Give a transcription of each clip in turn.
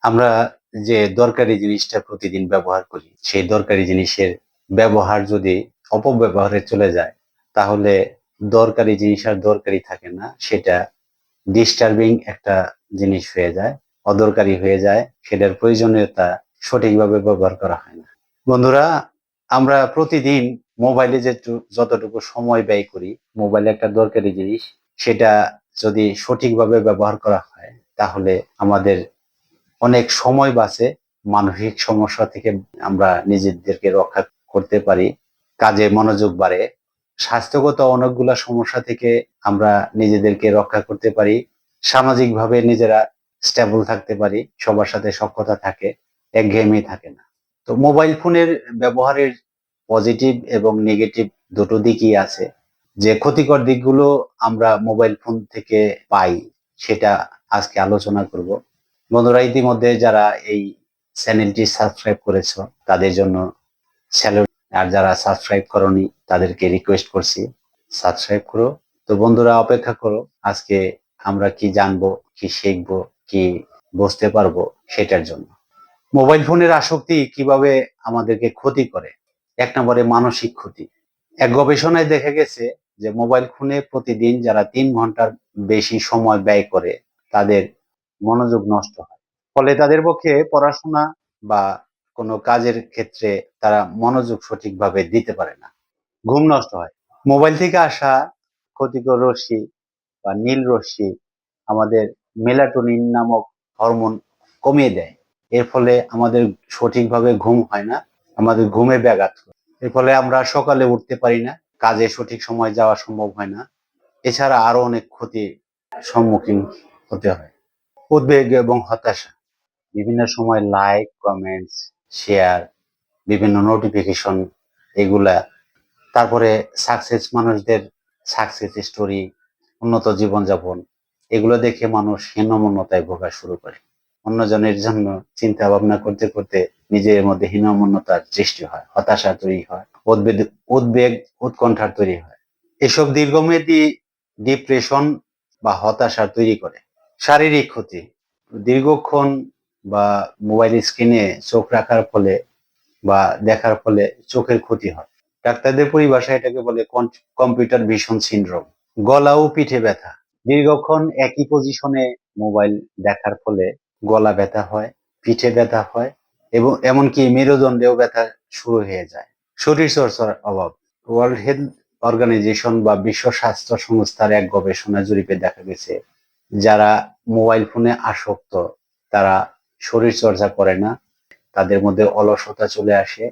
আমরা যে দরকারি জিনিসটা প্রতিদিন ব্যবহার করি, সেই দরকারি জিনিসের ব্যবহার যদি অপব্যবহারে চলে যায়, তাহলে দরকারি জিনিস আর দরকারি থাকে না, সেটা ডিস্টার্বিং একটা জিনিস হয়ে যায়, অদরকারি হয়ে যায়, সেটার প্রয়োজনীয়তা সঠিকভাবে ব্যবহার করা হয় না। বন্ধুরা, আমরা প্রতিদিন মোবাইলে যতটুকু সময় ব্যয় করি, মোবাইল একটা দরকারি জিনিস, সেটা যদি সঠিকভাবে ব্যবহার করা হয়, তাহলে আমাদের অনেক সময় বাঁচে, মানসিক সমস্যা থেকে আমরা নিজেদেরকে রক্ষা করতে পারি, কাজে মনোযোগ বাড়ে, স্বাস্থ্যগত অনেকগুলা সমস্যা থেকে আমরা নিজেদেরকে রক্ষা করতে পারি, সামাজিকভাবে নিজেরা স্টেবল থাকতে পারি, সবার সাথে সখ্যতা থাকে, একঘেয়েমি থাকে না। তো মোবাইল ফোনের ব্যবহারের পজিটিভ এবং নেগেটিভ দুটো দিকই আছে। যে ক্ষতিকর দিকগুলো আমরা মোবাইল ফোন থেকে পাই, সেটা আজকে আলোচনা করব। বন্ধুরা, ইতিমধ্যে যারা এই চ্যানেলটি সাবস্ক্রাইব করেছো তাদের জন্য স্যালুট, আর যারা সাবস্ক্রাইব করোনি তাদেরকে রিকোয়েস্ট করছি সাবস্ক্রাইব করো। তো বন্ধুরা, অপেক্ষা করো, আজকে আমরা কি জানবো, কি শিখবো, কি বুঝতে পারবো সেটার জন্য। মোবাইল ফোনের আসক্তি কিভাবে আমাদেরকে ক্ষতি করে। এক নম্বরে মানসিক ক্ষতি। এক গবেষণায় দেখা গেছে যে মোবাইল ফোনে প্রতিদিন যারা 3 ঘন্টার বেশি সময় ব্যয় করে, তাদের মনোযোগ নষ্ট হয়। ফলে তাদের পক্ষে পড়াশোনা বা কোনো কাজের ক্ষেত্রে তারা মনোযোগ সঠিকভাবে দিতে পারে না, ঘুম নষ্ট হয়। মোবাইল থেকে আসা ক্ষতিকর রশ্মি বা নীল রশ্মি আমাদের মেলাটোনিন নামক হরমোন কমিয়ে দেয়। এর ফলে আমাদের সঠিকভাবে ঘুম হয় না, আমাদের ঘুমে ব্যাঘাত হয়। এর ফলে আমরা সকালে উঠতে পারি না, কাজে সঠিক সময় যাওয়া সম্ভব হয় না। এছাড়া আরো অনেক ক্ষতির সম্মুখীন হতে হয়। উদ্বেগ এবং হতাশা, বিভিন্ন সময় লাইক, কমেন্টস, শেয়ার, বিভিন্ন নোটিফিকেশন, এগুলা, তারপরে সাকসেস মানুষদের সাকসেস স্টোরি, উন্নত জীবনযাপন, এগুলো দেখে মানুষ হীনমন্যতায় ভোগা শুরু করে। অন্যজনের জন্য চিন্তা ভাবনা করতে করতে নিজের মধ্যে হীনমন্যতার সৃষ্টি হয়, হতাশা তৈরি হয়, উদ্বেগ উদ্বেগ উৎকণ্ঠার তৈরি হয়। এসব দীর্ঘমেয়াদী ডিপ্রেশন বা হতাশা তৈরি করে। শারীরিক ক্ষতি, দীর্ঘক্ষণ বা মোবাইল স্ক্রিনে চোখ রাখার ফলে বা দেখার ফলে চোখের ক্ষতি হয়। ডাক্তারদের পরিভাষায় এটাকে বলে কম্পিউটার ভিশন সিনড্রোম। গলা ও পিঠে ব্যথা, দীর্ঘক্ষণ একই পজিশনে মোবাইল দেখার ফলে গলা ব্যথা হয়, পিঠে ব্যথা হয় এবং এমনকি মেরুদণ্ডেও ব্যথা শুরু হয়ে যায়। শরীর চর্চার অভাব, ওয়ার্ল্ড হেলথ অর্গানাইজেশন বা বিশ্ব স্বাস্থ্য সংস্থার এক গবেষণা জরিপে দেখা গেছে, যারা মোবাইল ফোনে আসক্ত তারা শরীর চর্চা করে না, তাদের মধ্যে অলসতা চলে আসে,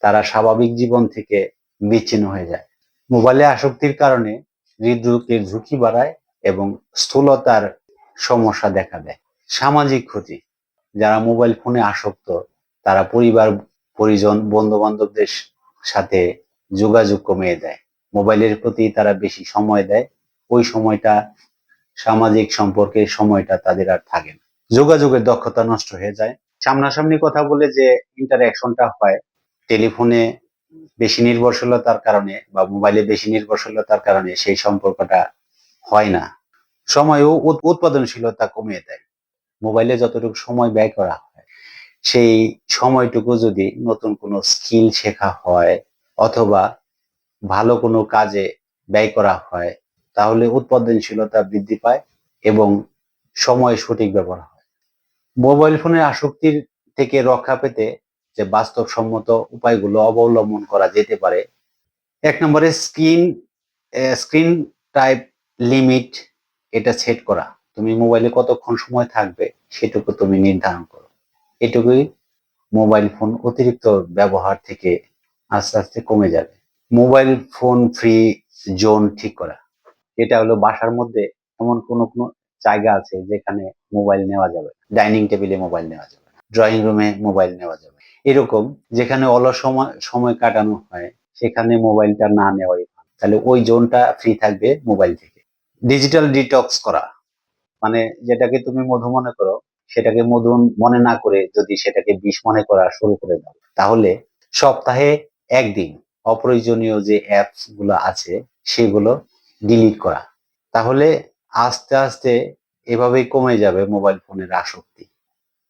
তারা স্বাভাবিক জীবন থেকে বিচ্ছিন্ন হয়ে যায়। মোবাইলে আসক্তির কারণে হৃদরোগের ঝুঁকি বাড়ায় এবং স্থূলতার সমস্যা দেখা দেয়। সামাজিক ক্ষতি, যারা মোবাইল ফোনে আসক্ত তারা পরিবার, পরিজন, বন্ধু বান্ধবদের সাথে যোগাযোগ কমিয়ে দেয়। মোবাইলের প্রতি তারা বেশি সময় দেয়, ওই সময়টা সামাজিক সম্পর্কের সময়টা তাদের আর থাকে না। যোগাযোগের দক্ষতা নষ্ট হয়ে যায়। সামনাসামনি কথা বলে যে ইন্টারঅ্যাকশনটা হয়, টেলিফোনে বেশি নির্ভরশীলতার কারণে বা মোবাইলে বেশি নির্ভরশীলতার কারণে সেই সম্পর্কটা হয় না। সময় ও উৎপাদনশীলতা কমিয়ে দেয়। মোবাইলে যতটুকু সময় ব্যয় করা হয়, সেই সময়টুকু যদি নতুন কোনো স্কিল শেখা হয় অথবা ভালো কোনো কাজে ব্যয় করা হয়, তাহলে উৎপাদনশীলতা বৃদ্ধি পায় এবং সময় সঠিক ব্যবহার হয়। মোবাইল ফোনের আসক্তির থেকে রক্ষা পেতে যে বাস্তবসম্মত উপায়গুলো অবলম্বন করা যেতে পারে, এক নম্বরে স্ক্রিন টাইপ লিমিট, এটা সেট করা। তুমি মোবাইলে কতক্ষণ সময় থাকবে সেটুকু তুমি নির্ধারণ করো। এটুকুই মোবাইল ফোন অতিরিক্ত ব্যবহার থেকে আস্তে আস্তে কমে যাবে। মোবাইল ফোন ফ্রি জোন ঠিক করা, এটা হলো বাসার মধ্যে এমন কোনো কোনো জায়গা আছে যেখানে মোবাইল নেওয়া যাবে, ডাইনিং টেবিলে মোবাইল নেওয়া যাবে, ড্রয়িং রুমে মোবাইল নেওয়া যাবে, এরকম যেখানে অলস সময় সময় কাটানো হয় সেখানে মোবাইলটা না নেওয়াই ভালো। তাহলে ওই জোনটা ফ্রি থাকবে মোবাইল থেকে। ডিজিটাল ডিটক্স করা, মানে যেটাকে তুমি মধু মনে করো সেটাকে মধু মনে না করে যদি সেটাকে বিষ মনে করা শুরু করে দাও, তাহলে সপ্তাহে একদিন অপ্রয়োজনীয় যে অ্যাপস গুলো আছে সেগুলো ডিলিট করা। তাহলে আস্তে আস্তে এভাবেই কমে যাবে মোবাইল ফোনের আসক্তি।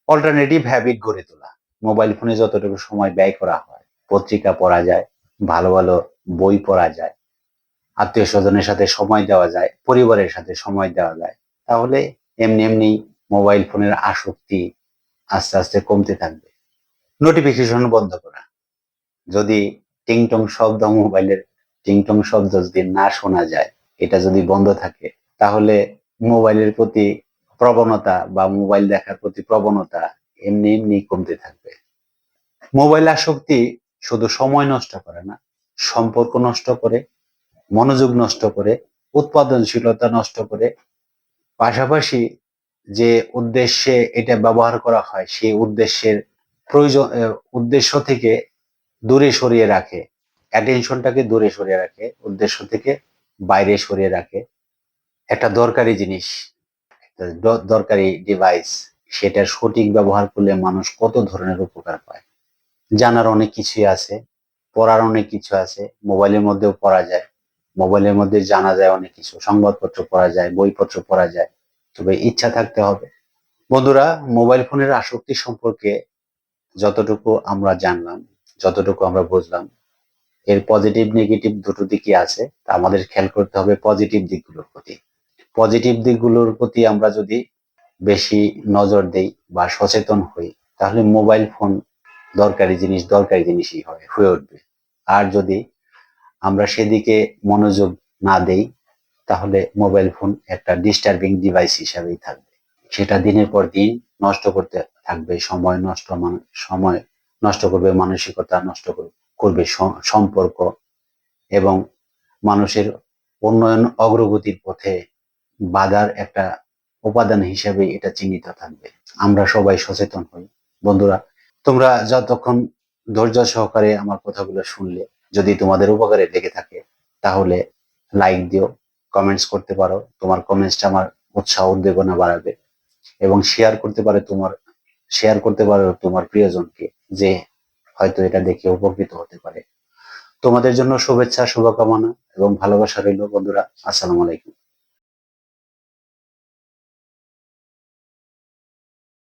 অল্টারনেটিভ হ্যাবিট গড়ে তোলা। মোবাইল ফোনে যতটুকু সময় ব্যয় করা হয়, পত্রিকা পড়া যায়, ভালো ভালো বই পড়া যায়, আত্মীয় স্বজনের সাথে সময় দেওয়া যায়, পরিবারের সাথে সময় দেওয়া যায়, তাহলে এমনি এমনি মোবাইল ফোনের আসক্তি আস্তে আস্তে কমতে থাকবে। নোটিফিকেশন বন্ধ করা। যদি টিংটং শব্দ, মোবাইলের টিংটং শব্দ যদি না শোনা যায়, এটা যদি বন্ধ থাকে, তাহলে মোবাইলের প্রতি প্রবণতা বা মোবাইল দেখার প্রতি প্রবণতা এমনি এমনি কমতে থাকবে। মোবাইল আসক্তি শুধু সময় নষ্ট করে না, সম্পর্ক নষ্ট করে, মনোযোগ নষ্ট করে, উৎপাদনশীলতা নষ্ট করে, পাশাপাশি যে উদ্দেশ্যে এটা ব্যবহার করা হয় সেই উদ্দেশ্যের প্রয়োজন উদ্দেশ্য থেকে দূরে সরিয়ে রাখে, অ্যাটেনশনটাকে দূরে সরিয়ে রাখে, উদ্দেশ্য থেকে বাইরে সরিয়ে রাখে। একটা দরকারি জিনিস, একটা দরকারি ডিভাইস, সেটার সঠিক ব্যবহার করলে মানুষ কত ধরনের উপকার পায়। জানার অনেক কিছুই আছে, পড়ার অনেক কিছু আছে, মোবাইলের মধ্যেও পড়া যায়, মোবাইলের মধ্যে জানা যায় অনেক কিছু, সংবাদপত্র পড়া যায়, বইপত্র পড়া যায়, তবে ইচ্ছা থাকতে হবে। বন্ধুরা, মোবাইল ফোনের আসক্তি সম্পর্কে যতটুকু আমরা জানলাম, যতটুকু আমরা বুঝলাম, এর পজিটিভ নেগেটিভ দুটো দিকই আছে, তা আমাদের খেয়াল করতে হবে পজিটিভ দিকগুলোর প্রতি। পজিটিভ দিকগুলোর প্রতি আমরা যদি বেশি নজর দেই বা সচেতন হই, তাহলে মোবাইল ফোন দরকারি জিনিস দরকারি জিনিসই হয়ে উঠবে। আর যদি আমরা সেদিকে মনোযোগ না দেই, তাহলে মোবাইল ফোন একটা ডিস্টার্বিং ডিভাইস হিসাবেই থাকবে। সেটা দিনের পর দিন নষ্ট করতে থাকবে, সময় নষ্ট করবে, মানসিকতা নষ্ট করবে, সম্পর্ক এবং মানুষের উন্নয়ন অগ্রগতির পথে বাধার একটা উপাদান হিসেবে এটা চিহ্নিত থাকবে। আমরা সবাই সচেতন হই। বন্ধুরা, তোমরা যতক্ষণ ধৈর্য সহকারে আমার কথাগুলো শুনলে, যদি তোমাদের উপকারে লেগে থাকে, তাহলে লাইক দিও, কমেন্টস করতে পারো। তোমার কমেন্টসটা আমার উৎসাহ উদ্দীপনা বাড়াবে। এবং শেয়ার করতে পারো তোমার প্রিয়জনকে, যে হয়তো এটা দেখে উপকৃত হতে পারে। তোমাদের জন্য শুভেচ্ছা, শুভকামনা এবং ভালোবাসা রইল বন্ধুরা। আসসালামু আলাইকুম।